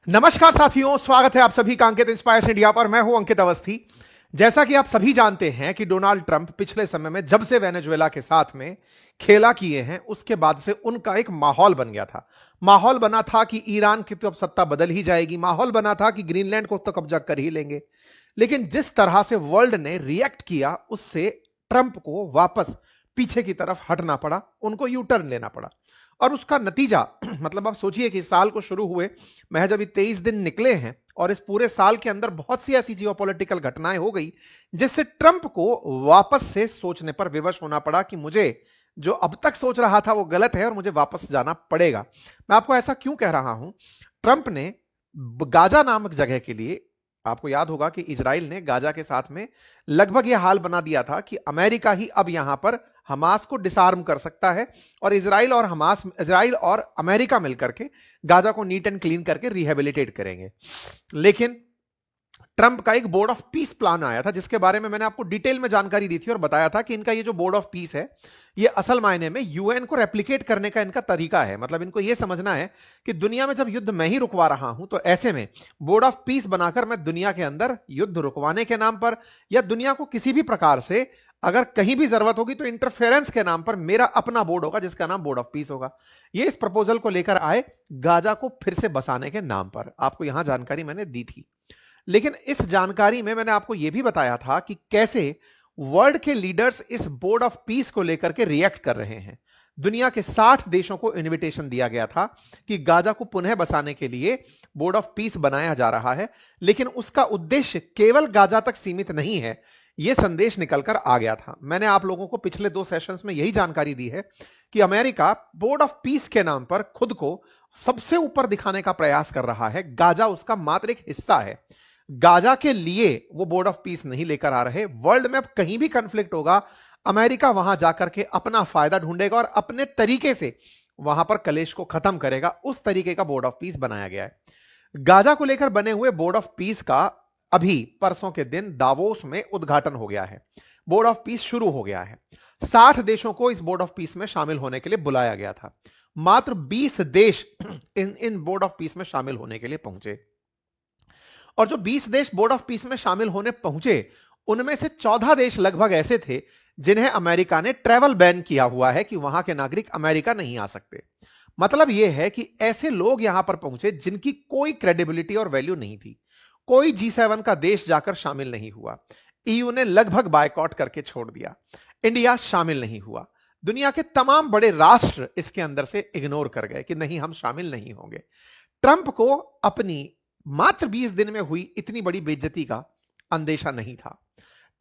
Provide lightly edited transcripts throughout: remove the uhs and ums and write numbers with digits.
नमस्कार साथियों, स्वागत है आप सभी का अंकित इंस्पायर्स इंडिया पर। मैं हूं अंकित अवस्थी। जैसा कि आप सभी जानते हैं कि डोनाल्ड ट्रंप पिछले समय में जब से वेनेजुएला के साथ में खेला किए हैं, उसके बाद से उनका एक माहौल बन गया था। माहौल बना था कि ईरान की तो अब सत्ता बदल ही जाएगी, माहौल बना था कि ग्रीनलैंड को तो कब्जा कर ही लेंगे। लेकिन जिस तरह से वर्ल्ड ने रिएक्ट किया, उससे ट्रंप को वापस पीछे की तरफ हटना पड़ा, उनको यू टर्न लेना पड़ा। और उसका नतीजा मतलब आप सोचिए कि साल को शुरू हुए महज अभी 23 दिन निकले हैं और इस पूरे साल के अंदर बहुत सी ऐसी जियोपॉलिटिकल घटनाएं हो गई जिससे ट्रंप को वापस से सोचने पर विवश होना पड़ा कि मुझे जो अब तक सोच रहा था वो गलत है और मुझे वापस जाना पड़ेगा। मैं आपको ऐसा क्यों कह रहा हूं? ट्रंप ने गाजा नामक जगह के लिए, आपको याद होगा कि इजराइल ने गाजा के साथ में लगभग यह हाल बना दिया था कि अमेरिका ही अब यहां पर हमास को डिसआर्म कर सकता है और इजराइल और अमेरिका मिलकर के गाजा को नीट एंड क्लीन करके रिहेबिलिटेट करेंगे। लेकिन ट्रंप का एक बोर्ड ऑफ पीस प्लान आया था जिसके बारे में मैंने आपको डिटेल में जानकारी दी थी और बताया था कि इनका ये जो बोर्ड ऑफ पीस है, ये असल मायने में यूएन को रेप्लिकेट करने का इनका तरीका है। मतलब इनको ये समझना है कि दुनिया में जब युद्ध मैं ही रुकवा रहा हूं, तो ऐसे में बोर्ड ऑफ पीस बनाकर मैं दुनिया के अंदर युद्ध रुकवाने के नाम पर या दुनिया को किसी भी प्रकार से अगर कहीं भी जरूरत होगी तो इंटरफेरेंस के नाम पर मेरा अपना बोर्ड होगा जिसका नाम बोर्ड ऑफ पीस होगा। ये इस प्रपोजल को लेकर आए गाजा को फिर से बसाने के नाम पर। आपको यहां जानकारी मैंने दी थी। लेकिन इस जानकारी में मैंने आपको यह भी बताया था कि कैसे वर्ल्ड के लीडर्स इस बोर्ड ऑफ पीस को लेकर के रिएक्ट कर रहे हैं। दुनिया के 60 देशों को इनविटेशन दिया गया था कि गाजा को पुनः बसाने के लिए बोर्ड ऑफ पीस बनाया जा रहा है, लेकिन उसका उद्देश्य केवल गाजा तक सीमित नहीं है। यह संदेश निकलकर आ गया था। मैंने आप लोगों को पिछले 2 सेशंस में यही जानकारी दी है कि अमेरिका बोर्ड ऑफ पीस के नाम पर खुद को सबसे ऊपर दिखाने का प्रयास कर रहा है। गाजा उसका मात्र एक हिस्सा है। गाजा के लिए वो बोर्ड ऑफ पीस नहीं लेकर आ रहे। वर्ल्ड में अब कहीं भी कंफ्लिक्ट होगा, अमेरिका वहां जाकर के अपना फायदा ढूंढेगा और अपने तरीके से वहां पर कलेश को खत्म करेगा। उस तरीके का बोर्ड ऑफ पीस बनाया गया है। गाजा को लेकर बने हुए बोर्ड ऑफ पीस का अभी परसों के दिन दावोस में उद्घाटन हो गया है। बोर्ड ऑफ पीस शुरू हो गया है। 60 देशों को इस बोर्ड ऑफ पीस में शामिल होने के लिए बुलाया गया था। मात्र 20 देश इन बोर्ड ऑफ पीस में शामिल होने के लिए पहुंचे और जो 20 देश बोर्ड ऑफ पीस में शामिल होने पहुंचे, उनमें से 14 देश लगभग ऐसे थे जिन्हें अमेरिका ने ट्रैवल बैन किया हुआ है कि वहां के नागरिक अमेरिका नहीं आ सकते। मतलब यह है कि ऐसे लोग यहां पर पहुंचे जिनकी कोई क्रेडिबिलिटी और वैल्यू नहीं थी। कोई G7 का देश जाकर शामिल नहीं हुआ। ईयू ने लगभग बायकॉट करके छोड़ दिया। इंडिया शामिल नहीं हुआ। दुनिया के तमाम बड़े राष्ट्र इसके अंदर से इग्नोर कर गए कि नहीं, हम शामिल नहीं होंगे। ट्रंप को अपनी मात्र 20 दिन में हुई इतनी बड़ी बेइज्जती का अंदेशा नहीं था।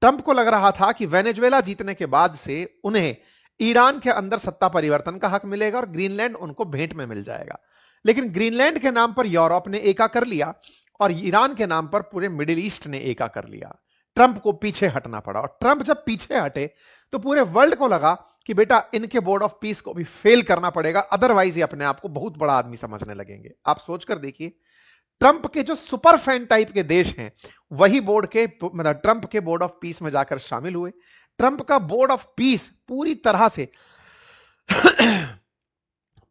ट्रंप को लग रहा था कि वेनेजुएला जीतने के बाद से उन्हें ईरान के अंदर सत्ता परिवर्तन का हक मिलेगा और ग्रीनलैंड उनको भेंट में मिल जाएगा। लेकिन ग्रीनलैंड के नाम पर यूरोप ने एका कर लिया और ईरान के नाम पर पूरे मिडिल ईस्ट ने एका कर लिया। ट्रंप को पीछे हटना पड़ा और ट्रंप जब पीछे हटे तो पूरे वर्ल्ड को लगा कि बेटा इनके बोर्ड ऑफ पीस को भी फेल करना पड़ेगा, अदरवाइज ये अपने आप को बहुत बड़ा आदमी समझने लगेंगे। आप सोचकर देखिए, ट्रंप के जो सुपर फैन टाइप के देश हैं वही ट्रंप के बोर्ड ऑफ पीस में जाकर शामिल हुए। ट्रंप का बोर्ड ऑफ पीस पूरी तरह से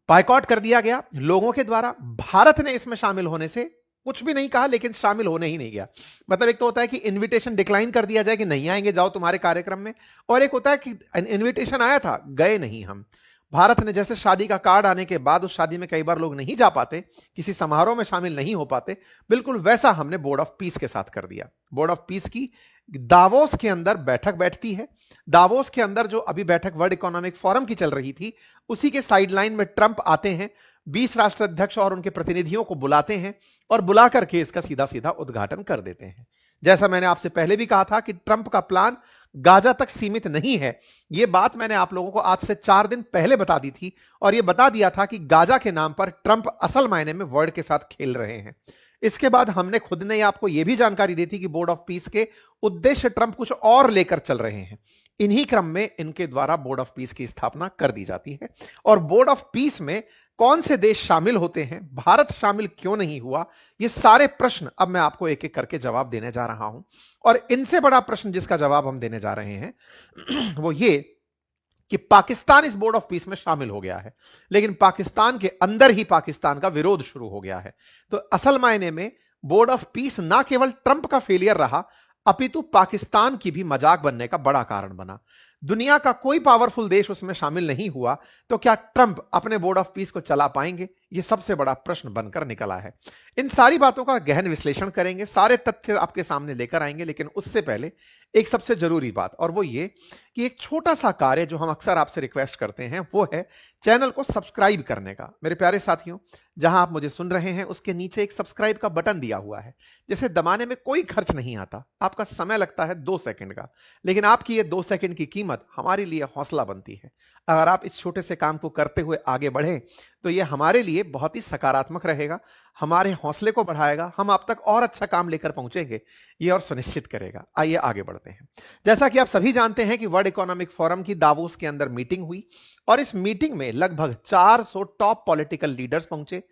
बायकॉट कर दिया गया लोगों के द्वारा। भारत ने इसमें शामिल होने से कुछ भी नहीं कहा, लेकिन शामिल होने ही नहीं गया। मतलब एक तो होता है कि इनविटेशन डिक्लाइन कर दिया जाए कि नहीं आएंगे, जाओ तुम्हारे कार्यक्रम में, और एक होता है कि इनविटेशन आया था, गए नहीं हम। भारत ने जैसे शादी का कार्ड आने के बाद उस शादी में कई बार लोग नहीं जा पाते, किसी समारोह में शामिल नहीं हो पाते, बिल्कुल वैसा हमने बोर्ड ऑफ पीस के साथ कर दिया। बोर्ड ऑफ पीस की दावोस के अंदर बैठक बैठती है। दावोस के अंदर जो अभी बैठक वर्ल्ड इकोनॉमिक फोरम की चल रही थी, उसी के साइडलाइन में ट्रंप आते हैं, 20 राष्ट्राध्यक्ष और उनके प्रतिनिधियों को बुलाते हैं और बुला करके इसका सीधा सीधा उद्घाटन कर देते हैं। जैसा मैंने आपसे पहले भी कहा था कि ट्रंप का प्लान गाजा तक सीमित नहीं है। यह बात मैंने आप लोगों को आज से 4 दिन पहले बता दी थी और यह बता दिया था कि गाजा के नाम पर ट्रंप असल मायने में वर्ल्ड के साथ खेल रहे हैं। इसके बाद हमने खुद ने आपको यह भी जानकारी दी थी कि बोर्ड ऑफ पीस के उद्देश्य ट्रंप कुछ और लेकर चल रहे हैं। इन्हीं क्रम में इनके द्वारा बोर्ड ऑफ पीस की स्थापना कर दी जाती है। और बोर्ड ऑफ पीस में कौन से देश शामिल होते हैं, भारत शामिल क्यों नहीं हुआ, ये सारे प्रश्न अब मैं आपको एक एक करके जवाब देने जा रहा हूं। और इनसे बड़ा प्रश्न जिसका जवाब हम देने जा रहे हैं वो ये कि पाकिस्तान इस बोर्ड ऑफ पीस में शामिल हो गया है, लेकिन पाकिस्तान के अंदर ही पाकिस्तान का विरोध शुरू हो गया है। तो असल मायने में बोर्ड ऑफ पीस ना केवल ट्रंप का फेलियर रहा, अपितु पाकिस्तान की भी मजाक बनने का बड़ा कारण बना। दुनिया का कोई पावरफुल देश उसमें शामिल नहीं हुआ, तो क्या ट्रंप अपने बोर्ड ऑफ पीस को चला पाएंगे? यह सबसे बड़ा प्रश्न बनकर निकला है। इन सारी बातों का गहन विश्लेषण करेंगे, सारे तथ्य आपके सामने लेकर आएंगे, लेकिन उससे पहले एक सबसे जरूरी बात, और वो ये कि एक छोटा सा कार्य जो हम अक्सर आपसे रिक्वेस्ट करते हैं वो है चैनल को सब्सक्राइब करने का। मेरे प्यारे साथियों, जहां आप मुझे सुन रहे हैं उसके नीचे एक सब्सक्राइब का बटन दिया हुआ है, जिसे दबाने में कोई खर्च नहीं आता, आपका समय लगता है 2 सेकंड का, लेकिन आपकी ये 2 सेकंड की कीमत हमारे लिए हौसला बनती है। अगर आप इस छोटे से काम को करते हुए आगे बढ़ें तो यह हमारे लिए बहुत ही सकारात्मक रहेगा, हमारे हौसले को बढ़ाएगा, हम आप तक और अच्छा काम लेकर पहुंचेंगे ये और सुनिश्चित करेगा। आइए आगे बढ़ते हैं। जैसा कि आप सभी जानते हैं कि वर्ल्ड इकोनॉमिक फोरम की दावोस के अंदर मीटिंग हुई, और इस मीटिंग में लगभग 400 टॉप पॉलिटिकल लीडर्स पहुंचे,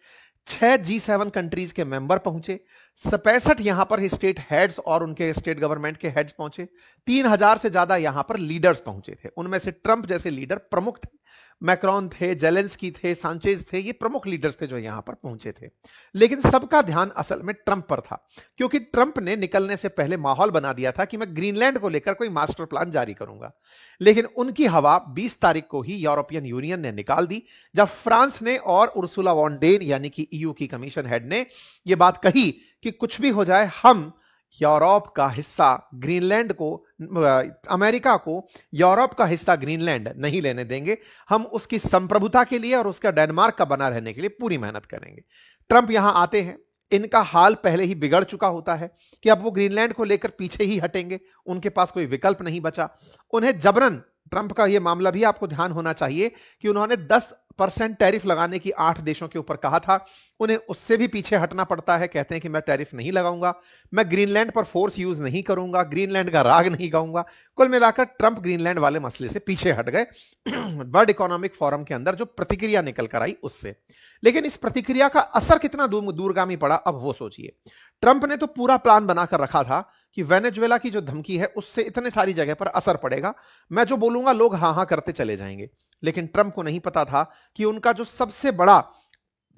6 G7 कंट्रीज के मेंबर पहुंचे, 65 यहां पर स्टेट हेड्स और उनके स्टेट गवर्नमेंट के हेड्स पहुंचे, 3000 से ज्यादा यहां पर लीडर्स पहुंचे थे। उनमें से ट्रंप जैसे लीडर प्रमुख थे, मैक्रोन थे, जेलेंस्की थे, सांचेज थे, ये प्रमुख लीडर्स थे जो यहां पर पहुंचे थे। लेकिन सबका ध्यान असल में ट्रंप पर था, क्योंकि ट्रंप ने निकलने से पहले माहौल बना दिया था कि मैं ग्रीनलैंड को लेकर कोई मास्टर प्लान जारी करूंगा। लेकिन उनकी हवा 20 तारीख को ही यूरोपियन यूनियन ने निकाल दी, जब फ्रांस ने और उर्सुला वॉन डेन यानी कि ईयू की कमीशन हेड ने यह बात कही कि कुछ भी हो जाए हम यूरोप का हिस्सा ग्रीनलैंड को, अमेरिका को यूरोप का हिस्सा ग्रीनलैंड नहीं लेने देंगे, हम उसकी संप्रभुता के लिए और उसका डेनमार्क का बना रहने के लिए पूरी मेहनत करेंगे। ट्रंप यहां आते हैं, इनका हाल पहले ही बिगड़ चुका होता है कि अब वो ग्रीनलैंड को लेकर पीछे ही हटेंगे, उनके पास कोई विकल्प नहीं बचा। उन्हें जबरन, ट्रंप का यह मामला भी आपको ध्यान होना चाहिए कि उन्होंने 10% टैरिफ लगाने की 8 देशों के ऊपर कहा था, उन्हें उससे भी पीछे हटना पड़ता है। कहते हैं कि मैं टैरिफ नहीं लगाऊंगा, मैं ग्रीनलैंड पर फोर्स यूज नहीं करूंगा, ग्रीनलैंड का राग नहीं गाऊंगा। कुल मिलाकर ट्रंप ग्रीनलैंड वाले मसले से पीछे हट गए वर्ल्ड इकोनॉमिक फोरम के अंदर जो प्रतिक्रिया निकल कर आई उससे। लेकिन इस प्रतिक्रिया का असर कितना दूरगामी पड़ा, अब वो सोचिए। ट्रंप ने तो पूरा प्लान बनाकर रखा था कि वेनेजुएला की जो धमकी है उससे इतने सारी जगह पर असर पड़ेगा, मैं जो बोलूंगा लोग हां हां करते चले जाएंगे। लेकिन ट्रंप को नहीं पता था कि उनका जो सबसे बड़ा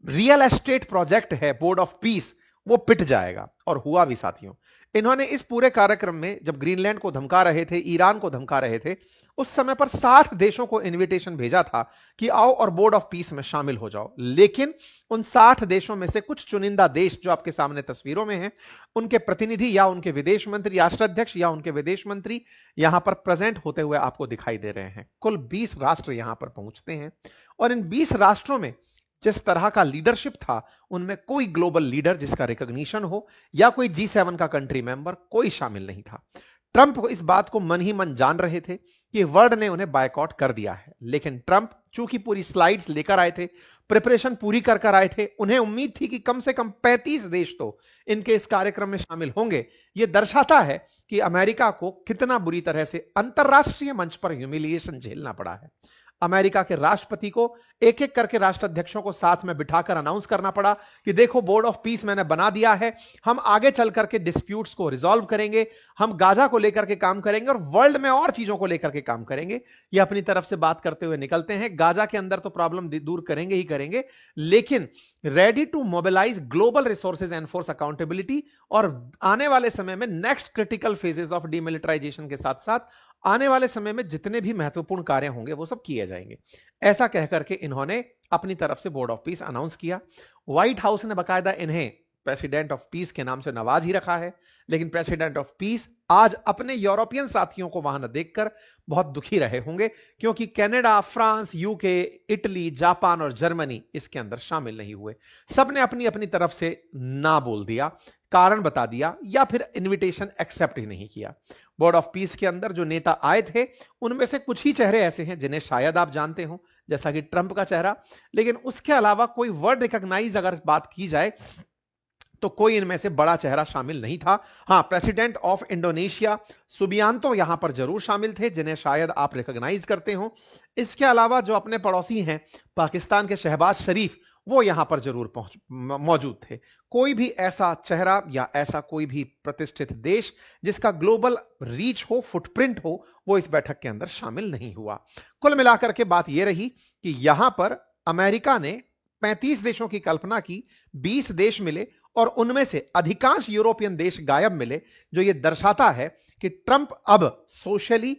रियल एस्टेट प्रोजेक्ट है बोर्ड ऑफ पीस, वो पिट जाएगा। और हुआ भी साथियों। इन्होंने इस पूरे कार्यक्रम में जब ग्रीनलैंड को धमका रहे थे, ईरान को धमका रहे थे, उस समय पर 60 देशों को इनविटेशन भेजा था कि आओ और बोर्ड ऑफ पीस में शामिल हो जाओ। लेकिन उन 60 देशों में से कुछ चुनिंदा देश जो आपके सामने तस्वीरों में हैं, उनके प्रतिनिधि या उनके विदेश मंत्री, राष्ट्राध्यक्ष या उनके विदेश मंत्री यहां पर प्रेजेंट होते हुए आपको दिखाई दे रहे हैं। कुल 20 राष्ट्र यहां पर पहुंचते हैं, और इन 20 राष्ट्रों में जिस तरह का लीडरशिप था, उनमें कोई ग्लोबल लीडर जिसका रिकॉग्निशन हो या कोई G7 का कंट्री मेंबर, कोई शामिल नहीं था। ट्रंप को इस बात को मन ही मन जान रहे थे कि वर्ल्ड ने उन्हें बायकॉट कर दिया है, लेकिन ट्रंप चूंकि पूरी स्लाइड्स लेकर आए थे, प्रिपरेशन पूरी कर आए थे, उन्हें उम्मीद थी कि कम से कम 35 देश तो इनके इस कार्यक्रम में शामिल होंगे। यह दर्शाता है कि अमेरिका को कितना बुरी तरह से अंतरराष्ट्रीय मंच पर ह्यूमिलिएशन झेलना पड़ा है। अमेरिका के राष्ट्रपति को एक एक करके राष्ट्राध्यक्षों को साथ में बिठाकर अनाउंस करना पड़ा कि देखो बोर्ड ऑफ पीस मैंने बना दिया है, हम आगे चल करके डिस्प्यूट्स को रिजॉल्व करेंगे, हम गाजा को लेकर के काम करेंगे और वर्ल्ड में और चीजों को लेकर के काम करेंगे। ये अपनी तरफ से बात करते हुए निकलते हैं। गाजा के अंदर तो प्रॉब्लम दूर करेंगे ही करेंगे, लेकिन ready to mobilise global resources and force accountability, और आने वाले समय में next critical phases of demilitarisation के साथ साथ आने वाले समय में जितने भी महत्वपूर्ण कार्य होंगे वो सब किए जाएंगे। ऐसा कहकर के इन्होंने अपनी तरफ से बोर्ड ऑफ पीस अनाउंस किया। व्हाइट हाउस ने बकायदा इन्हें प्रेसिडेंट ऑफ पीस के नाम से नवाज ही रखा है, लेकिन प्रेसिडेंट ऑफ पीस आज अपने यूरोपियन साथियों को वहां न देखकर बहुत दुखी रहे होंगे, क्योंकि Canada, France, UK, Italy, Japan और जर्मनी इसके अंदर शामिल नहीं हुए। सबने अपनी अपनी तरफ से ना बोल दिया, कारण बता दिया, या फिर इनविटेशन एक्सेप्ट ही नहीं किया। बोर्ड ऑफ पीस के अंदर जो नेता आए थे, उनमें से कुछ ही चेहरे ऐसे हैं जिन्हें शायद आप जानते हो, जैसा कि ट्रंप का चेहरा, लेकिन उसके अलावा कोई वर्ड रिकॉग्नाइज अगर बात की जाए तो कोई इनमें से बड़ा चेहरा शामिल नहीं था। हां, प्रेसिडेंट ऑफ इंडोनेशिया सुबियांतो यहां पर जरूर शामिल थे, जिन्हें शायद आप रिकॉग्नाइज करते हो। इसके अलावा जो अपने पड़ोसी हैं पाकिस्तान के शहबाज शरीफ, वो यहां पर जरूर मौजूद थे। कोई भी ऐसा चेहरा या ऐसा कोई भी प्रतिष्ठित देश जिसका ग्लोबल रीच हो, फुटप्रिंट हो, वो इस बैठक के अंदर शामिल नहीं हुआ। कुल मिलाकर के बात यह रही कि यहां पर अमेरिका ने 35 देशों की कल्पना की, 20 देश मिले और उनमें से अधिकांश यूरोपियन देश गायब मिले, जो यह दर्शाता है कि ट्रंप अब सोशली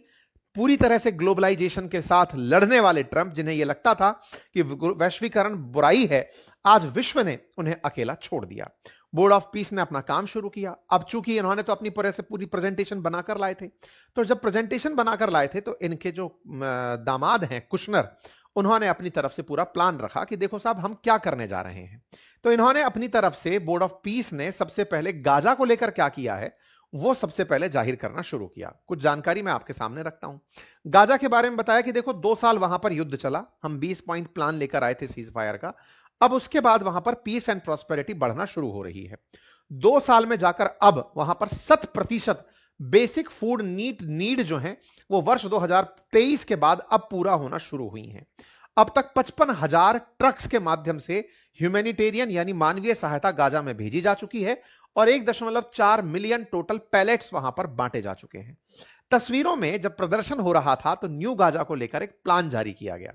पूरी तरह से ग्लोबलाइजेशन के साथ लड़ने वाले ट्रंप, जिन्हें यह लगता था कि वैश्वीकरण बुराई है, आज विश्व ने उन्हें अकेला छोड़ दिया। बोर्ड ऑफ पीस ने अपना काम शुरू किया। अब चूंकि इन्होंने तो अपनी पूरे से पूरी प्रेजेंटेशन बनाकर लाए थे, तो जब प्रेजेंटेशन बनाकर लाए थे तो इनके जो दामाद हैं कुशनर, उन्होंने अपनी तरफ से पूरा प्लान रखा कि देखो साहब हम क्या करने जा रहे हैं। तो इन्होंने अपनी तरफ से, बोर्ड ऑफ पीस ने सबसे पहले गाजा को लेकर क्या किया है वो सबसे पहले जाहिर करना शुरू किया। कुछ जानकारी मैं आपके सामने रखता हूं। गाजा के बारे में बताया कि देखो 2 साल वहां पर युद्ध चला, हम 20 पॉइंट प्लान लेकर आए थे सीज फायर का। अब उसके बाद वहां पर पीस एंड प्रॉस्पेरिटी बढ़ना शुरू हो रही है। 2 साल में जाकर अब वहां पर 100% बेसिक फूड नीड जो है वो वर्ष 2023 के बाद अब पूरा होना शुरू हुई है। अब तक 55,000 ट्रक्स के माध्यम से ह्यूमैनिटेरियन यानी मानवीय सहायता गाजा में भेजी जा चुकी है और 1.4 मिलियन टोटल पैलेट्स वहां पर बांटे जा चुके हैं। तस्वीरों में जब प्रदर्शन हो रहा था तो न्यू गाजा को लेकर एक प्लान जारी किया गया।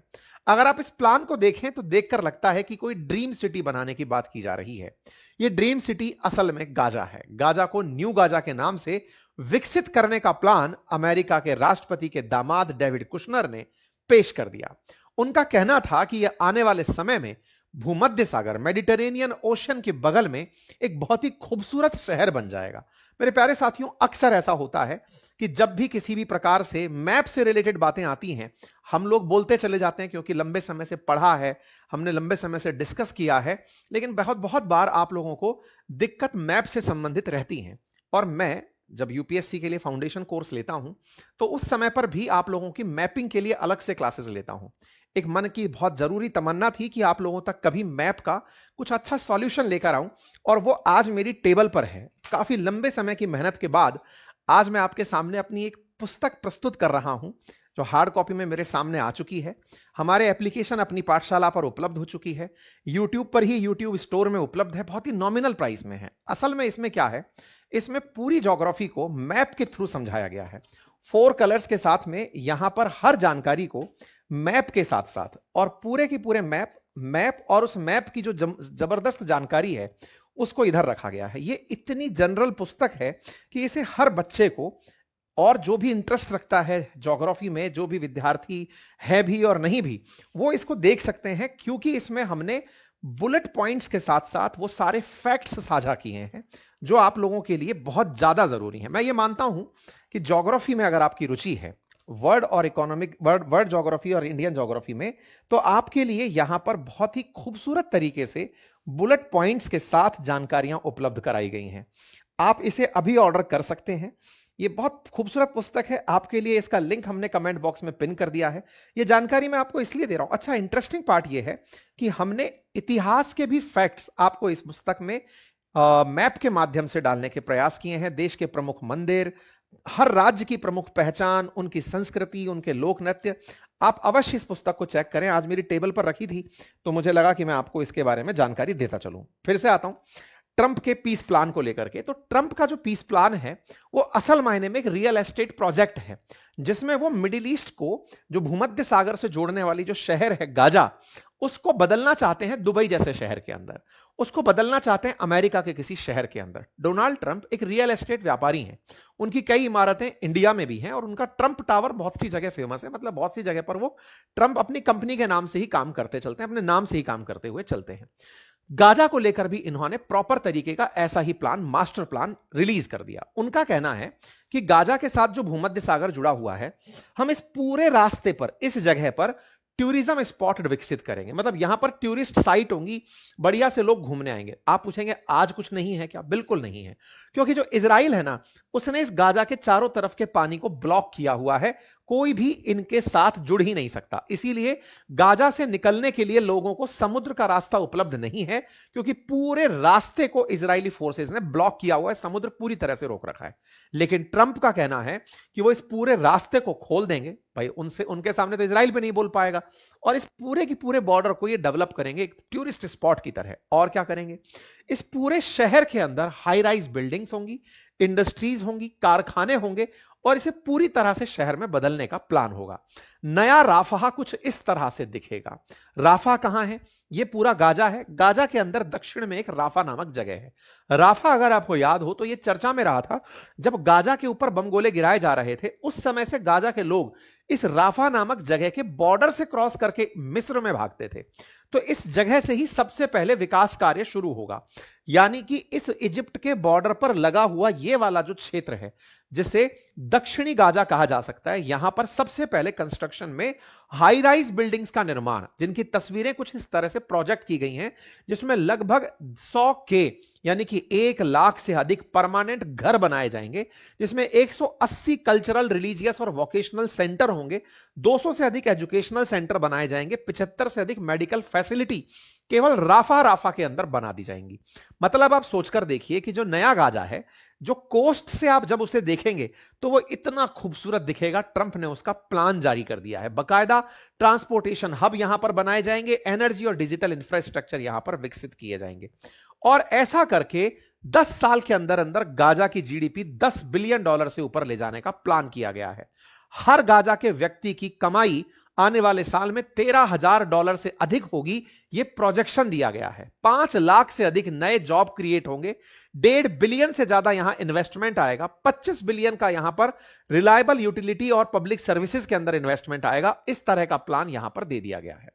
अगर आप इस प्लान को देखें तो देखकर लगता है कि कोई ड्रीम सिटी बनाने की बात की जा रही है। यह ड्रीम सिटी असल में गाजा है। गाजा को न्यू गाजा के नाम से विकसित करने का प्लान अमेरिका के राष्ट्रपति के दामाद डेविड कुशनर ने पेश कर दिया। उनका कहना था कि यह आने वाले समय में भूमध्य सागर, मेडिटेरेनियन ओशन के बगल में एक बहुत ही खूबसूरत शहर बन जाएगा। मेरे प्यारे साथियों, अक्सर ऐसा होता है कि जब भी किसी भी प्रकार से मैप से रिलेटेड बातें आती हैं, हम लोग बोलते चले जाते हैं क्योंकि लंबे समय से पढ़ा है, हमने लंबे समय से डिस्कस किया है, लेकिन बहुत बहुत बार आप लोगों को दिक्कत मैप से संबंधित रहती हैं। और मैं जब यूपीएससी के लिए फाउंडेशन कोर्स लेता हूं तो उस समय पर भी आप लोगों की मैपिंग के लिए अलग से क्लासेस लेता हूं। एक मन की बहुत जरूरी तमन्ना थी कि आप लोगों तक कभी मैप का कुछ अच्छा सॉल्यूशन लेकर आऊं, और वो आज मेरी टेबल पर है। काफी लंबे समय की मेहनत के बाद आज मैं आपके सामने अपनी एक पुस्तक प्रस्तुत कर रहा हूं जो हार्ड कॉपी में मेरे सामने आ चुकी है। हमारे एप्लीकेशन अपनी पाठशाला पर उपलब्ध हो चुकी है, यूट्यूब पर ही यूट्यूब स्टोर में उपलब्ध है, बहुत ही नॉमिनल प्राइस में है। असल में इसमें क्या है, इसमें पूरी ज्योग्राफी को मैप के थ्रू समझाया गया है। 4 कलर्स के साथ में यहां पर हर जानकारी को मैप के साथ साथ और पूरे की पूरे मैप और उस मैप की जो जबरदस्त जानकारी है उसको इधर रखा गया है। ये इतनी जनरल पुस्तक है कि इसे हर बच्चे को, और जो भी इंटरेस्ट रखता है ज्योग्राफी में, जो भी विद्यार्थी है भी और नहीं भी, वो इसको देख सकते हैं, क्योंकि इसमें हमने बुलेट पॉइंट्स के साथ साथ वो सारे फैक्ट्स साझा किए हैं जो आप लोगों के लिए बहुत ज्यादा जरूरी है। मैं ये मानता हूं कि ज्योग्राफी में अगर आपकी रुचि है, वर्ल्ड ज्योग्राफी और इंडियन ज्योग्राफी में, तो आपके लिए यहां पर बहुत ही खूबसूरत तरीके से बुलेट पॉइंट्स के साथ जानकारियां उपलब्ध कराई गई हैं। आप इसे अभी ऑर्डर कर सकते हैं। ये बहुत खूबसूरत पुस्तक है, आपके लिए इसका लिंक हमने कमेंट बॉक्स में पिन कर दिया है। ये जानकारी मैं आपको इसलिए दे रहा हूं। अच्छा, इंटरेस्टिंग पार्ट ये है कि हमने इतिहास के भी फैक्ट्स आपको इस पुस्तक में मैप के माध्यम से डालने के प्रयास किए हैं। देश के प्रमुख मंदिर, हर राज्य की प्रमुख पहचान, उनकी संस्कृति, उनके लोक नृत्य, आप अवश्य इस पुस्तक को चेक करें। आज मेरी टेबल पर रखी थी तो मुझे लगा कि मैं आपको इसके बारे में जानकारी देता चलूं। फिर से आता हूं ट्रंप के पीस प्लान को लेकर के। तो ट्रंप का जो पीस प्लान है वो असल मायने में एक रियल एस्टेट प्रोजेक्ट है, जिसमें वो मिडिल ईस्ट को, जो भूमध्य सागर से जोड़ने वाली जो शहर है गाजा, उसको बदलना चाहते हैं दुबई जैसे शहर के अंदर, उसको बदलना चाहते हैं अमेरिका के किसी शहर के अंदर। डोनाल्ड ट्रंप एक रियल एस्टेट व्यापारी हैं, उनकी कई इमारतें इंडिया में भी हैं और उनका ट्रंप टावर बहुत सी जगह फेमस है। मतलब बहुत सी जगह पर वो ट्रंप अपनी कंपनी के नाम से ही काम करते चलते हैं, अपने नाम से ही काम करते हुए चलते हैं। गाजा को लेकर भी इन्होंने प्रॉपर तरीके का ऐसा ही प्लान, मास्टर प्लान रिलीज कर दिया। उनका कहना है कि गाजा के साथ जो भूमध्य सागर जुड़ा हुआ है, हम इस पूरे रास्ते पर, इस जगह पर टूरिज्म स्पॉट विकसित करेंगे। मतलब यहां पर टूरिस्ट साइट होंगी, बढ़िया से लोग घूमने आएंगे। आप पूछेंगे आज कुछ नहीं है क्या? बिल्कुल नहीं है, क्योंकि जो इजराइल है ना, उसने इस गाजा के चारों तरफ के पानी को ब्लॉक किया हुआ है। कोई भी इनके साथ जुड़ ही नहीं सकता। इसीलिए गाजा से निकलने के लिए लोगों को समुद्र का रास्ता उपलब्ध नहीं है, क्योंकि पूरे रास्ते को इजरायली फोर्सेस ने ब्लॉक किया हुआ है, समुद्र पूरी तरह से रोक रखा है। लेकिन ट्रंप का कहना है कि वो इस पूरे रास्ते को खोल देंगे। भाई उनसे, उनके सामने तो इजराइल पे नहीं बोल पाएगा, और इस पूरे की पूरे बॉर्डर को ये डेवलप करेंगे एक टूरिस्ट स्पॉट की तरह। और क्या करेंगे, इस पूरे शहर के अंदर हाई राइज बिल्डिंग्स होंगी, इंडस्ट्रीज होंगी, कारखाने होंगे, और इसे पूरी तरह से शहर में बदलने का प्लान होगा। नया राफा कुछ इस तरह से दिखेगा। राफा कहां है, यह पूरा गाजा है। गाजा के अंदर दक्षिण में एक राफा नामक जगह है। राफा अगर आपको याद हो तो यह चर्चा में रहा था जब गाजा के ऊपर बम गोले गिराए जा रहे थे। उस समय से गाजा के लोग इस राफा नामक जगह के बॉर्डर से क्रॉस करके मिस्र में भागते थे। तो इस जगह से ही सबसे पहले विकास कार्य शुरू होगा। यानी कि इस इजिप्ट के बॉर्डर पर लगा हुआ यह वाला जो क्षेत्र है, जिसे दक्षिणी गाजा कहा जा सकता है, यहां पर सबसे पहले कंस्ट्रक्शन में हाई राइज बिल्डिंग्स का निर्माण, जिनकी तस्वीरें कुछ इस तरह से प्रोजेक्ट की गई हैं, जिसमें लगभग 100 के यानी कि 1 लाख से अधिक परमानेंट घर बनाए जाएंगे, जिसमें 180 कल्चरल, रिलीजियस और वोकेशनल सेंटर होंगे, 200 से अधिक एजुकेशनल सेंटर बनाए जाएंगे, 75 से अधिक मेडिकल फैसिलिटी केवल राफा के अंदर बना दी जाएंगी। मतलब आप सोचकर देखिए कि जो नया गाजा है, जो कोस्ट से आप जब उसे देखेंगे तो वो इतना खूबसूरत दिखेगा। ट्रंप ने उसका प्लान जारी कर दिया है। बकायदा ट्रांसपोर्टेशन हब यहां पर बनाए जाएंगे, एनर्जी और डिजिटल इंफ्रास्ट्रक्चर यहां पर विकसित किए जाएंगे, और ऐसा करके 10 साल के अंदर अंदर गाजा की जीडीपी $10 बिलियन से ऊपर ले जाने का प्लान किया गया है। हर गाजा के व्यक्ति की कमाई आने वाले साल में $13,000 से अधिक होगी, यह प्रोजेक्शन दिया गया है। 5 लाख से अधिक नए जॉब क्रिएट होंगे, 1.5 बिलियन से ज्यादा यहां इन्वेस्टमेंट आएगा, 25 बिलियन का यहां पर रिलायबल यूटिलिटी और पब्लिक सर्विसेज के अंदर इन्वेस्टमेंट आएगा। इस तरह का प्लान यहां पर दे दिया गया है।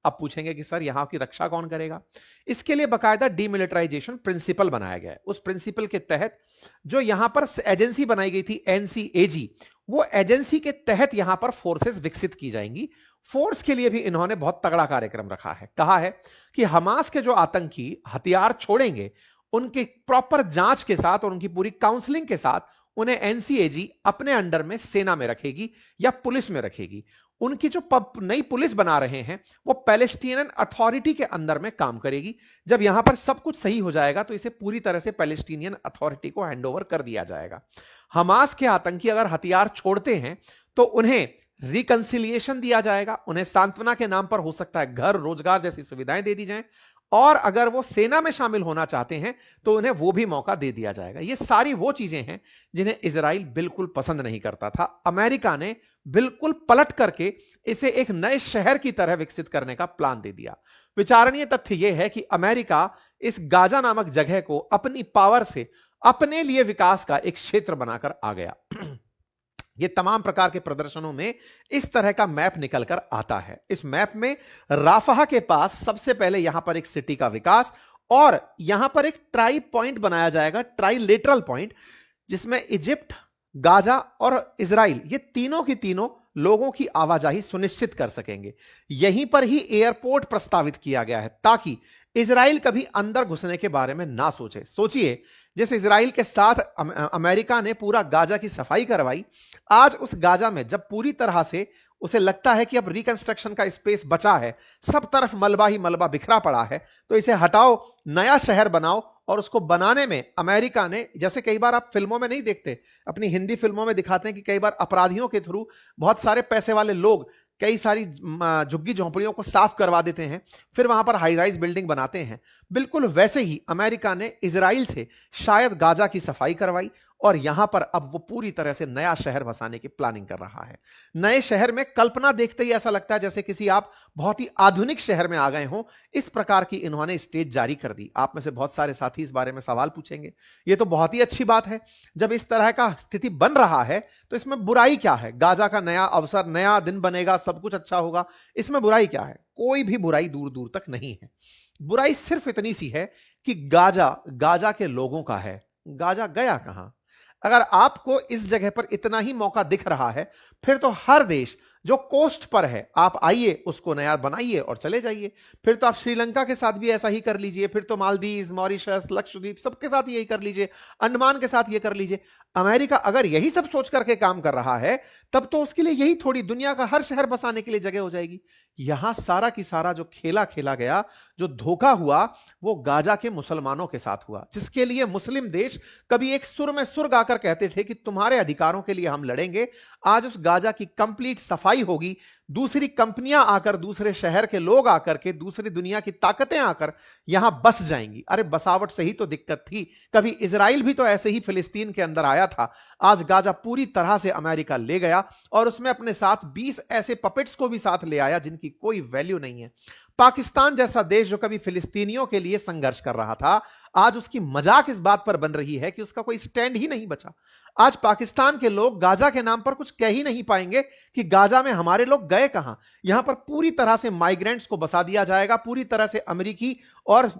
अब पूछेंगे कि सर यहां की रक्षा कौन करेगा? इसके लिए बकायदा डीमिलिटराइजेशन प्रिंसिपल बनाया गया है। उस प्रिंसिपल के तहत जो यहां पर एजेंसी बनाई गई थी एनसीएजी, वो एजेंसी के तहत यहां पर फोर्सेस विकसित की जाएंगी। फोर्स के लिए भी इन्होंने बहुत तगड़ा कार्यक्रम रखा है। कहा है कि हमास के जो आतंकी हथियार छोड़ेंगे, उनके प्रॉपर जांच के साथ और उनकी पूरी काउंसलिंग के साथ उन्हें एनसीएजी अपने अंडर में सेना में रखेगी या पुलिस में रखेगी। उनकी जो नई पुलिस बना रहे हैं वो पैलेस्टीनियन अथॉरिटी के अंदर में काम करेगी। जब यहां पर सब कुछ सही हो जाएगा तो इसे पूरी तरह से पैलेस्टीनियन अथॉरिटी को हैंडओवर कर दिया जाएगा। हमास के आतंकी अगर हथियार छोड़ते हैं तो उन्हें रिकंसिलिएशन दिया जाएगा, उन्हें सांत्वना के नाम पर हो सकता है घर, रोजगार जैसी सुविधाएं दे दी जाएं, और अगर वो सेना में शामिल होना चाहते हैं तो उन्हें वो भी मौका दे दिया जाएगा। ये सारी वो चीजें हैं जिन्हें इजराइल बिल्कुल पसंद नहीं करता था। अमेरिका ने बिल्कुल पलट करके इसे एक नए शहर की तरह विकसित करने का प्लान दे दिया। विचारणीय तथ्य यह है कि अमेरिका इस गाजा नामक जगह को अपनी पावर से अपने लिए विकास का एक क्षेत्र बनाकर आ गया। ये तमाम प्रकार के प्रदर्शनों में इस तरह का मैप निकलकर आता है। इस मैप में राफा के पास सबसे पहले यहां पर एक सिटी का विकास, और यहां पर एक ट्राई पॉइंट बनाया जाएगा, ट्राइलेटरल पॉइंट, जिसमें इजिप्ट, गाजा और इजराइल, ये तीनों की तीनों लोगों की आवाजाही सुनिश्चित कर सकेंगे। यहीं पर ही एयरपोर्ट प्रस्तावित किया गया है ताकि इजराइल कभी अंदर घुसने के बारे में ना सोचे। सोचिए, जिस इजराइल के साथ अमेरिका ने पूरा गाजा की सफाई करवाई, आज उस गाजा में जब पूरी तरह से उसे लगता है कि अब रिकंस्ट्रक्शन का स्पेस बचा है, सब तरफ मलबा ही मलबा बिखरा पड़ा है, तो इसे हटाओ, नया शहर बनाओ। और उसको बनाने में अमेरिका ने, जैसे कई बार आप फिल्मों में नहीं देखते, अपनी हिंदी फिल्मों में दिखाते हैं कि कई बार अपराधियों के थ्रू बहुत सारे पैसे वाले लोग कई सारी झुग्गी झोंपड़ियों को साफ करवा देते हैं, फिर वहां पर हाई राइज बिल्डिंग बनाते हैं। बिल्कुल वैसे ही अमेरिका ने इजराइल से शायद गाजा की सफाई करवाई, और यहां पर अब वो पूरी तरह से नया शहर बसाने की प्लानिंग कर रहा है। नए शहर में कल्पना देखते ही ऐसा लगता है जैसे किसी आप बहुत ही आधुनिक शहर में आ गए हों। इस प्रकार की इन्होंने स्टेज जारी कर दी। आप में से बहुत सारे साथी इस बारे में सवाल पूछेंगे। ये तो बहुत ही अच्छी बात है, जब इस तरह का स्थिति बन रहा है तो इसमें बुराई क्या है? गाजा का नया अवसर, नया दिन बनेगा, सब कुछ अच्छा होगा, इसमें बुराई क्या है? कोई भी बुराई दूर दूर तक नहीं है। बुराई सिर्फ इतनी सी है कि गाजा के लोगों का है। गाजा गया कहां? अगर आपको इस जगह पर इतना ही मौका दिख रहा है, फिर तो हर देश जो कोस्ट पर है आप आइए, उसको नया बनाइए और चले जाइए। फिर तो आप श्रीलंका के साथ भी ऐसा ही कर लीजिए, फिर तो मालदीव, मॉरिशस, लक्षद्वीप सबके साथ यही कर लीजिए, अंडमान के साथ ये कर लीजिए। अमेरिका अगर यही सब सोच करके काम कर रहा है, तब तो उसके लिए यही थोड़ी दुनिया का हर शहर बसाने के लिए जगह हो जाएगी। यहां सारा की सारा जो खेला खेला गया, जो धोखा हुआ, वो गाजा के मुसलमानों के साथ हुआ, जिसके लिए मुस्लिम देश कभी एक सुर में सुर गाकर कहते थे कि तुम्हारे अधिकारों के लिए हम लड़ेंगे। आज उस गाजा की कंप्लीट सफाई होगी। दूसरी कंपनियां आकर, दूसरे शहर के लोग आकर के, दूसरी दुनिया की ताकतें आकर यहां बस जाएंगी। अरे बसावट से ही तो दिक्कत थी। कभी इजराइल भी तो ऐसे ही फिलिस्तीन के अंदर आया था। आज गाजा पूरी तरह से अमेरिका ले गया और उसमें अपने साथ 20 ऐसे पपेट्स को भी साथ ले आया जिनकी कोई वैल्यू नहीं है। पाकिस्तान जैसा देश जो कभी फिलिस्तीनियों के लिए संघर्ष कर रहा था, आज उसकी मजाक इस बात पर बन रही है कि उसका कोई स्टैंड ही नहीं बचा। आज पाकिस्तान के लोग गाजा के नाम पर कुछ कह ही नहीं पाएंगे कि गाजा में हमारे लोग गए कहां। यहां पर पूरी तरह से माइग्रेंट्स को बसा दिया जाएगा, पूरी तरह से अमेरिकी और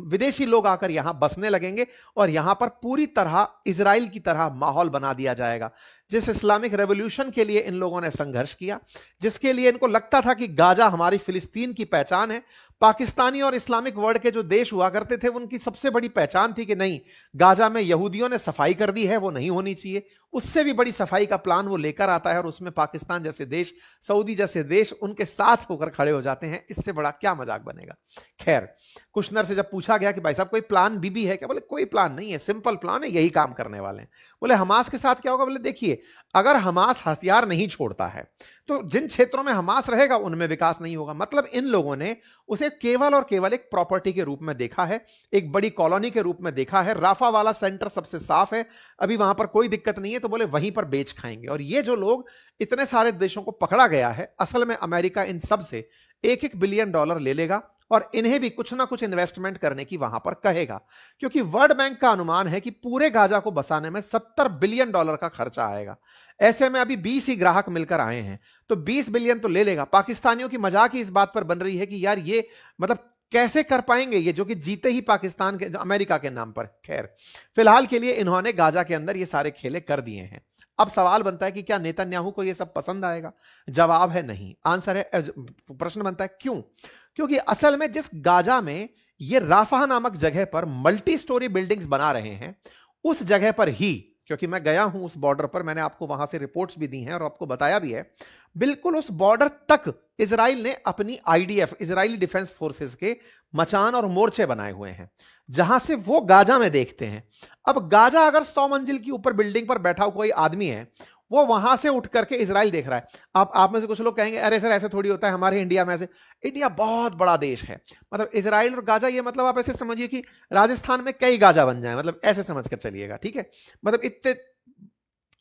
विदेशी लोग आकर यहां बसने लगेंगे और यहां पर पूरी तरह इजराइल की तरह माहौल बना दिया जाएगा। जिस इस्लामिक रेवोल्यूशन के लिए इन लोगों ने संघर्ष किया, जिसके लिए इनको लगता था कि गाजा हमारी फिलिस्तीन की पहचान है, पाकिस्तानी और इस्लामिक वर्ल्ड के जो देश हुआ करते थे उनकी सबसे बड़ी पहचान थी कि नहीं, गाजा में यहूदियों ने सफाई कर दी है, वो नहीं होनी चाहिए। उससे भी बड़ी सफाई का प्लान वो लेकर आता है और उसमें पाकिस्तान जैसे देश, सऊदी जैसे देश उनके साथ होकर खड़े हो जाते हैं। इससे बड़ा क्या मजाक बनेगा। खैर, कुशनर से जब पूछा गया कि भाई साहब कोई प्लान भी है क्या, बोले कोई प्लान नहीं है, सिंपल प्लान है, यही काम करने वाले हैं। बोले हमास के साथ क्या होगा, बोले देखिए अगर हमास हथियार नहीं छोड़ता है तो जिन क्षेत्रों में हमास रहेगा उनमें विकास नहीं होगा। मतलब इन लोगों ने उसे केवल और केवल एक प्रॉपर्टी के रूप में देखा है, एक बड़ी कॉलोनी के रूप में देखा है। राफा वाला सेंटर सबसे साफ है, अभी वहां पर कोई दिक्कत नहीं है, तो बोले वहीं पर बेच खाएंगे। और ये जो लोग, इतने सारे देशों को पकड़ा गया है, असल में अमेरिका इन सब से $1-1 बिलियन ले लेगा और इन्हें भी कुछ ना कुछ इन्वेस्टमेंट करने की वहां पर कहेगा, क्योंकि वर्ल्ड बैंक का अनुमान है कि पूरे गाजा को बसाने में $70 बिलियन का खर्चा आएगा। ऐसे में अभी 20 ही ग्राहक मिलकर आए हैं, तो 20 बिलियन तो ले लेगा। पाकिस्तानियों की मजाक ही इस बात पर बन रही है कि यार ये मतलब कैसे कर पाएंगे ये, जो कि जीते ही पाकिस्तान के, अमेरिका के नाम पर। खैर, फिलहाल के लिए इन्होंने गाजा के अंदर ये सारे खेले कर दिए हैं। अब सवाल बनता है कि क्या नेतन्याहू को ये सब पसंद आएगा? जवाब है नहीं। आंसर है, प्रश्न बनता है क्यों? क्योंकि असल में जिस गाजा में ये राफा नामक जगह पर मल्टी स्टोरी बिल्डिंग्स बना रहे हैं, उस जगह पर ही, क्योंकि मैं गया हूं उस बॉर्डर पर, मैंने आपको वहां से रिपोर्ट्स भी दी हैं और आपको बताया भी है, बिल्कुल उस बॉर्डर तक इजराइल ने अपनी आईडीएफ, इजरायली डिफेंस फोर्सेस के मचान और मोर्चे बनाए हुए हैं, जहां से वो गाजा में देखते हैं। अब गाजा अगर 100 मंजिल की ऊपर बिल्डिंग पर बैठा हुआ कोई आदमी है, वो वहां से उठ करके इजराइल देख रहा है। आप में से कुछ लोग कहेंगे अरे सर ऐसे थोड़ी होता है हमारे इंडिया में, ऐसे। इंडिया बहुत बड़ा देश है, मतलब इजराइल और गाजा, ये मतलब आप ऐसे समझिए कि राजस्थान में कई गाजा बन जाए, मतलब ऐसे समझ कर चलिएगा, ठीक है। मतलब इतने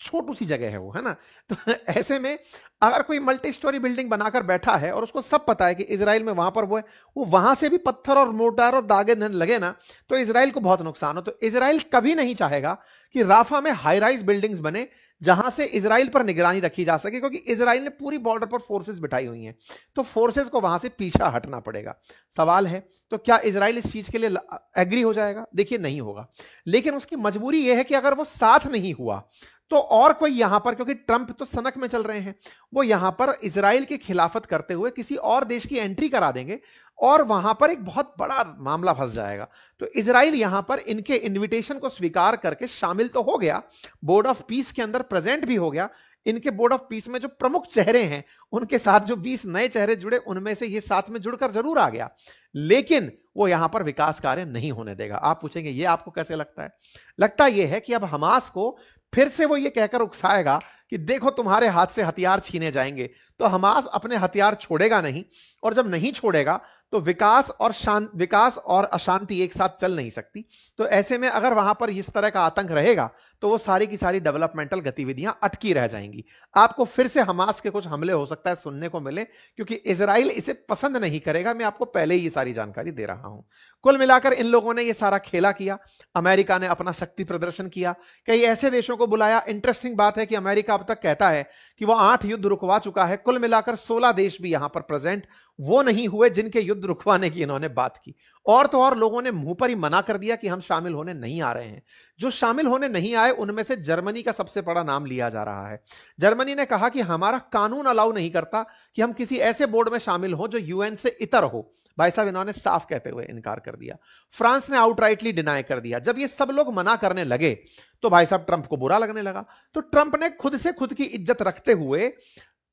छोटू सी जगह है वो, है ना। तो ऐसे में अगर कोई मल्टी स्टोरी बिल्डिंग बनाकर बैठा है और उसको सब पता है कि इजराइल में वहां पर वो है, वो वहां से भी पत्थर और मोर्टार और दागे लगे ना, तो इजराइल को बहुत नुकसान हो। तो इजराइल कभी नहीं चाहेगा कि राफा में हाई राइज बिल्डिंग्स बने जहां से इजराइल पर निगरानी रखी जा सके, क्योंकि इजराइल ने पूरी बॉर्डर पर फोर्सेस बिठाई हुई हैं, तो फोर्सेस को वहां से पीछा हटना पड़ेगा। सवाल है तो क्या इजराइल इस चीज के लिए एग्री हो जाएगा? देखिए नहीं होगा, लेकिन उसकी मजबूरी यह है कि अगर वो साथ नहीं हुआ तो और कोई यहां पर, क्योंकि ट्रंप तो सनक में चल रहे हैं, वो यहां पर इजराइल की खिलाफत करते हुए किसी और देश की एंट्री करा देंगे और वहां पर एक बहुत बड़ा मामला फंस जाएगा। तो इजराइल यहां पर इनके इनविटेशन को स्वीकार करके शामिल तो हो गया, बोर्ड ऑफ पीस के अंदर प्रेजेंट भी हो गया। इनके बोर्ड ऑफ पीस में जो प्रमुख चेहरे हैं, उनके साथ जो 20 नए चेहरे जुड़े, उनमें से ये साथ में जुड़कर जरूर आ गया, लेकिन वो यहां पर विकास कार्य नहीं होने देगा। आप पूछेंगे ये आपको कैसे लगता है? लगता यह है कि अब हमास को फिर से वो ये कहकर उकसाएगा कि देखो तुम्हारे हाथ से हथियार छीने जाएंगे, तो हमास अपने हथियार छोड़ेगा नहीं, और जब नहीं छोड़ेगा तो विकास और अशांति एक साथ चल नहीं सकती। तो ऐसे में अगर वहां पर इस तरह का आतंक रहेगा तो वो सारी की सारी डेवलपमेंटल गतिविधियां अटकी रह जाएंगी। आपको फिर से हमास के कुछ हमले हो सकता है सुनने को मिले, क्योंकि इजराइल इसे पसंद नहीं करेगा। मैं आपको पहले ही ये सारी जानकारी दे रहा हूं। कुल मिलाकर इन लोगों ने ये सारा खेला किया, अमेरिका ने अपना शक्ति प्रदर्शन किया, कई ऐसे देशों को बुलाया। इंटरेस्टिंग बात है कि अमेरिका अब तक कहता है कि वो 8 युद्ध रुकवा चुका है। कुल मिलाकर 16 देश भी यहां पर प्रेजेंट वो नहीं हुए जिनके युद्ध रुकवाने की इन्होंने बात की। और तो और लोगों ने मुंह पर ही मना कर दिया कि हम शामिल होने नहीं आ रहे हैं। जो शामिल होने नहीं आए उनमें से जर्मनी का सबसे बड़ा नाम लिया जा रहा है। जर्मनी ने कहा कि हमारा कानून अलाउ नहीं करता कि हम किसी ऐसे बोर्ड में शामिल हो जो यूएन से इतर हो। भाई साहब, इन्होंने साफ कहते हुए इनकार कर दिया। फ्रांस ने आउटराइटली डिनाई कर दिया। जब ये सब लोग मना करने लगे तो भाई साहब ट्रंप को बुरा लगने लगा। तो ट्रंप ने खुद से खुद की इज्जत रखते हुए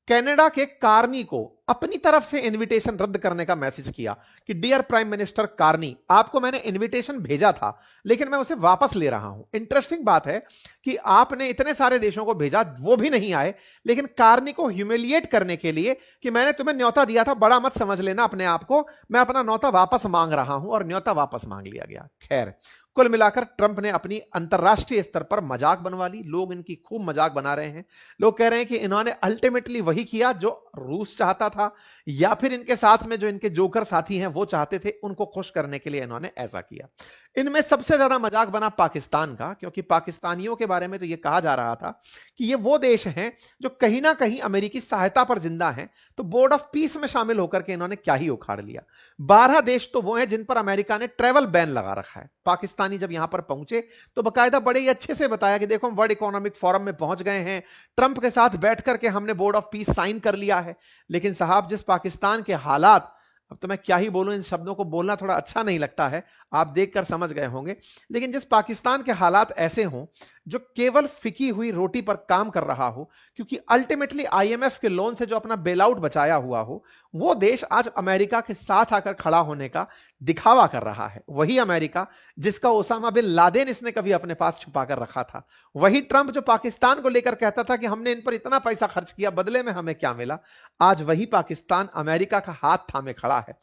कनाडा के कार्नी को अपनी तरफ से इनविटेशन रद्द करने का मैसेज किया कि डियर प्राइम मिनिस्टर कार्नी, आपको मैंने इनविटेशन भेजा था लेकिन मैं उसे वापस ले रहा हूं। इंटरेस्टिंग बात है कि आपने इतने सारे देशों को भेजा, वो भी नहीं आए, लेकिन कार्नी को ह्यूमिलिएट करने के लिए कि मैंने तुम्हें न्योता दिया था, बड़ा मत समझ लेना अपने आप को, मैं अपना न्योता वापस मांग रहा हूं, और न्योता वापस मांग लिया गया। खैर, कुल मिलाकर ट्रंप ने अपनी अंतरराष्ट्रीय स्तर पर मजाक बनवा ली। लोग इनकी खूब मजाक बना रहे हैं। लोग कह रहे हैं कि इन्होंने अल्टीमेटली वही किया जो रूस चाहता था, या फिर इनके साथ में जो इनके जोकर साथी हैं वो चाहते थे, उनको खुश करने के लिए इन्होंने ऐसा किया। इनमें सबसे ज्यादा मजाक बना पाकिस्तान का, क्योंकि पाकिस्तानियों के बारे में तो यह कहा जा रहा था कि ये वो देश हैं जो कहीं ना कहीं अमेरिकी सहायता पर जिंदा हैं। तो बोर्ड ऑफ पीस में शामिल होकर के इन्होंने क्या ही उखाड़ लिया। 12 देश तो वो हैं जिन पर अमेरिका ने ट्रेवल बैन लगा रखा है। पाकिस्तानी जब यहां पर पहुंचे तो बकायदा बड़े ही अच्छे से बताया कि देखो हम वर्ल्ड इकोनॉमिक फोरम में पहुंच गए हैं, ट्रंप के साथ बैठ करके हमने बोर्ड ऑफ पीस साइन कर लिया है। लेकिन साहब, जिस पाकिस्तान के हालात, अब तो मैं क्या ही बोलूं, इन शब्दों को बोलना थोड़ा अच्छा नहीं लगता है, आप देखकर समझ गए होंगे, लेकिन जिस पाकिस्तान के हालात ऐसे हों जो केवल फिकी हुई रोटी पर काम कर रहा हो, क्योंकि अल्टीमेटली आईएमएफ के लोन से जो अपना बेल आउट बचाया हुआ हो, वो देश आज अमेरिका के साथ आकर खड़ा होने का दिखावा कर रहा है। वही अमेरिका जिसका ओसामा बिन लादेन इसने कभी अपने पास छुपा कर रखा था। वही ट्रंप जो पाकिस्तान को लेकर कहता था कि हमने इन पर इतना पैसा खर्च किया, बदले में हमें क्या मिला। आज वही पाकिस्तान अमेरिका का हाथ थामे खड़ा है।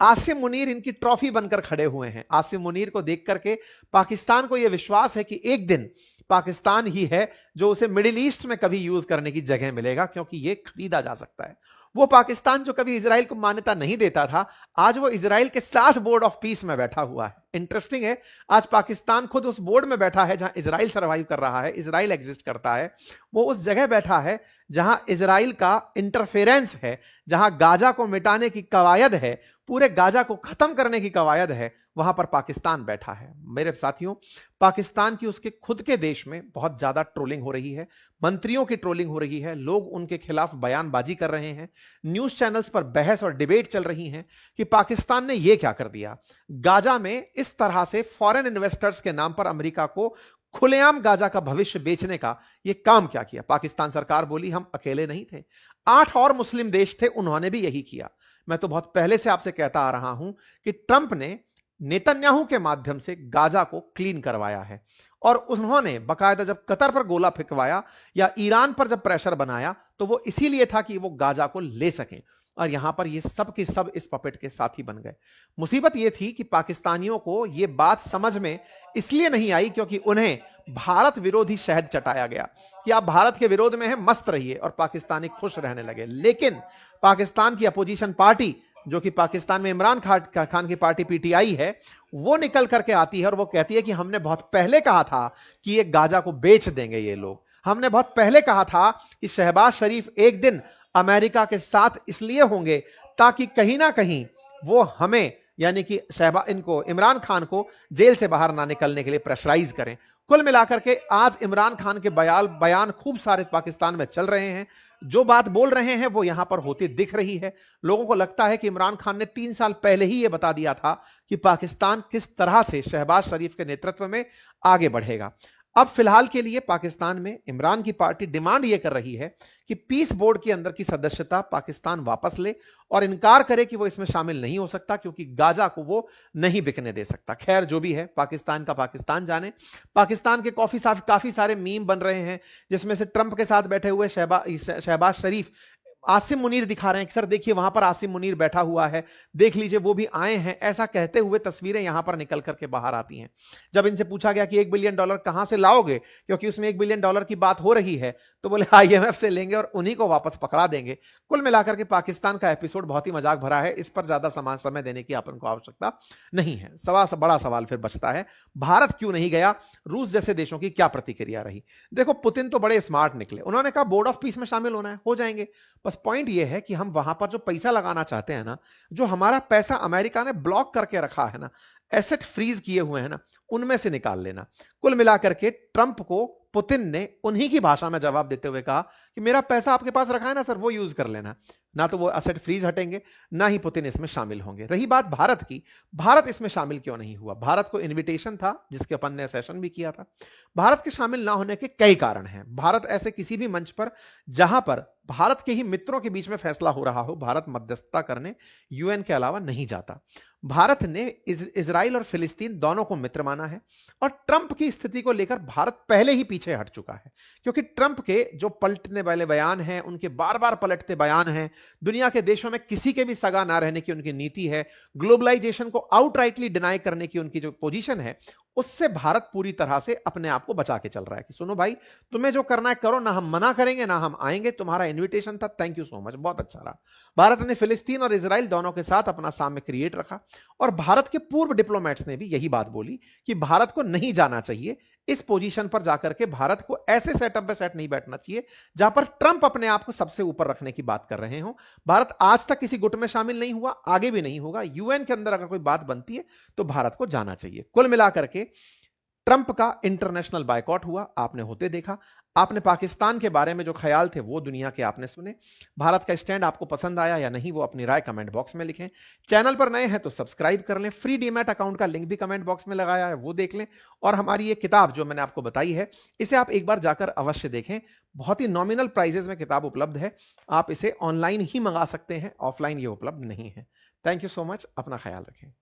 आसिम मुनीर इनकी ट्रॉफी बनकर खड़े हुए हैं। आसिम मुनीर को देख करके पाकिस्तान को यह विश्वास है कि एक दिन पाकिस्तान ही है जो उसे मिडिल ईस्ट में कभी यूज करने की जगह मिलेगा, क्योंकि यह खरीदा जा सकता है। वो पाकिस्तान जो कभी इजराइल को मान्यता नहीं देता था, आज वो इजराइल के साथ बोर्ड ऑफ पीस में बैठा हुआ है। इंटरेस्टिंग है, आज पाकिस्तान खुद उस बोर्ड में बैठा है जहां इजराइल सर्वाइव कर रहा है, इजराइल एग्जिस्ट करता है। वो उस जगह बैठा है जहां इजराइल का इंटरफेरेंस है, जहां गाजा को मिटाने की कवायद है, पूरे गाजा को खत्म करने की कवायद है, वहां पर पाकिस्तान बैठा है। मेरे साथियों, पाकिस्तान की उसके खुद के देश में बहुत ज्यादा ट्रोलिंग हो रही है, मंत्रियों की ट्रोलिंग हो रही है, लोग उनके खिलाफ बयानबाजी कर रहे हैं, न्यूज चैनल्स पर बहस और डिबेट चल रही है कि पाकिस्तान ने यह क्या कर दिया। गाजा में इस तरह से फॉरेन इन्वेस्टर्स के नाम पर अमेरिका को खुलेआम गाजा का भविष्य बेचने का यह काम क्या किया। पाकिस्तान सरकार बोली हम अकेले नहीं थे, 8 और मुस्लिम देश थे, उन्होंने भी यही किया। मैं तो बहुत पहले से आपसे कहता आ रहा हूं कि ट्रंप ने नेतन्याहू के माध्यम से गाजा को क्लीन करवाया है, और उन्होंने बकायदा जब कतर पर गोला फेंकवाया या ईरान पर जब प्रेशर बनाया तो वो इसीलिए था कि वो गाजा को ले सकें, और यहां पर ये सब के सब इस पपेट के साथी बन गए। मुसीबत ये थी कि पाकिस्तानियों को ये बात समझ में इसलिए नहीं आई क्योंकि उन्हें भारत विरोधी शहद चटाया गया कि आप भारत के विरोध में हैं, मस्त रहिए, और पाकिस्तानी खुश रहने लगे। लेकिन पाकिस्तान की अपोजिशन पार्टी, जो कि पाकिस्तान में इमरान खान की पार्टी पीटीआई है, वो निकल करके आती है और वो कहती है कि हमने बहुत पहले कहा था कि ये गाजा को बेच देंगे ये लोग, हमने बहुत पहले कहा था कि शहबाज शरीफ एक दिन अमेरिका के साथ इसलिए होंगे ताकि कहीं ना कहीं वो हमें, यानी कि इनको इमरान खान को जेल से बाहर ना निकलने के लिए प्रेशराइज करें। कुल मिलाकर के आज इमरान खान के बयान खूब सारे पाकिस्तान में चल रहे हैं। जो बात बोल रहे हैं वो यहां पर होती दिख रही है। लोगों को लगता है कि इमरान खान ने 3 साल पहले ही यह बता दिया था कि पाकिस्तान किस तरह से शहबाज शरीफ के नेतृत्व में आगे बढ़ेगा। अब फिलहाल के लिए पाकिस्तान में इमरान की पार्टी डिमांड यह कर रही है कि पीस बोर्ड के अंदर की सदस्यता पाकिस्तान वापस ले और इनकार करे कि वो इसमें शामिल नहीं हो सकता, क्योंकि गाजा को वो नहीं बिकने दे सकता। खैर, जो भी है, पाकिस्तान का पाकिस्तान जाने। पाकिस्तान के काफी सारे मीम बन रहे हैं जिसमें से ट्रंप के साथ बैठे हुए शहबाज शरीफ आसिम मुनीर दिखा रहे हैं कि सर देखिए वहां पर आसिम मुनीर बैठा हुआ है, देख लीजिए वो भी आए हैं, ऐसा कहते हुए तस्वीरें यहां पर निकल करके बाहर आती हैं। जब इनसे पूछा गया कि $1 बिलियन कहां से लाओगे, क्योंकि उसमें $1 बिलियन की बात हो रही है, तो बोले IMF से लेंगे और उन्हीं को वापस पकड़ा देंगे। कुल मिलाकर के पाकिस्तान का एपिसोड बहुत ही मजाक भरा है, इस पर ज्यादा समय देने की अपन को आवश्यकता नहीं है। बड़ा सवाल फिर बचता है, भारत क्यों नहीं गया, रूस जैसे देशों की क्या प्रतिक्रिया रही। देखो पुतिन तो बड़े स्मार्ट निकले, उन्होंने कहा बोर्ड ऑफ पीस में शामिल होना है, हो जाएंगे। बस पॉइंट यह है कि हम वहां पर जो पैसा लगाना चाहते हैं ना, जो हमारा पैसा अमेरिका ने ब्लॉक करके रखा है ना, एसेट फ्रीज किए हुए हैं ना, उनमें से निकाल लेना। कुल मिलाकर के ट्रंप को पुतिन ने उन्हीं की भाषा में जवाब देते हुए कहा कि मेरा पैसा आपके पास रखा है ना सर, वो यूज कर लेना। ना तो वो एसेट फ्रीज हटेंगे, ना ही पुतिन इसमें शामिल होंगे। रही बात भारत की, भारत इसमें शामिल क्यों नहीं हुआ। भारत को इनविटेशन था, जिसके अपन ने सेशन भी किया था। भारत के शामिल ना होने के कई कारण हैं। भारत ऐसे किसी भी मंच पर जहां पर भारत के ही मित्रों के बीच में फैसला हो रहा हो, भारत मध्यस्थता करने यूएन के अलावा नहीं जाता। भारत ने इजराइल और फिलिस्तीन दोनों को मित्र माना है, और ट्रंप की स्थिति को लेकर भारत पहले ही पीछे हट चुका है। क्योंकि ट्रंप के जो पलटने वाले बयान हैं, उनके बार बार पलटते बयान हैं, दुनिया के देशों में किसी के भी सगा ना रहने की उनकी नीति है, ग्लोबलाइजेशन को आउटराइटली डिनाई करने की उनकी जो पोजीशन है, उससे भारत पूरी तरह से अपने आप को बचा के चल रहा है कि सुनो भाई, तुम्हें जो करना है करो, ना हम मना करेंगे ना हम आएंगे, तुम्हारा इन्विटेशन था, थैंक यू सो मच, बहुत अच्छा रहा। भारत ने फिलिस्तीन और इजराइल दोनों के साथ अपना साम्य क्रिएट रखा, और भारत के पूर्व डिप्लोमेट्स ने भी यही बात बोली कि भारत को नहीं जाना चाहिए। इस पोजीशन पर जाकर के भारत को ऐसे सेटअप पे सेट नहीं बैठना चाहिए जहां पर ट्रंप अपने आप को सबसे ऊपर रखने की बात कर रहे हो। भारत आज तक किसी गुट में शामिल नहीं हुआ, आगे भी नहीं होगा। यूएन के अंदर अगर कोई बात बनती है तो भारत को जाना चाहिए। कुल मिलाकर के ट्रंप का इंटरनेशनल बायकॉट हुआ, आपने होते देखा। आपने पाकिस्तान के बारे में जो ख्याल थे वो दुनिया के आपने सुने। भारत का स्टैंड आपको पसंद आया या नहीं, वो अपनी राय कमेंट बॉक्स में लिखें। चैनल पर नए हैं तो सब्सक्राइब कर लें। फ्री डीमैट अकाउंट का लिंक भी कमेंट बॉक्स में लगाया है, वो देख लें। और हमारी ये किताब जो मैंने आपको बताई है, इसे आप एक बार जाकर अवश्य देखें। बहुत ही नॉमिनल प्राइजेस में किताब उपलब्ध है, आप इसे ऑनलाइन ही मंगा सकते हैं, ऑफलाइन ये उपलब्ध नहीं है। थैंक यू सो मच, अपना ख्याल रखें।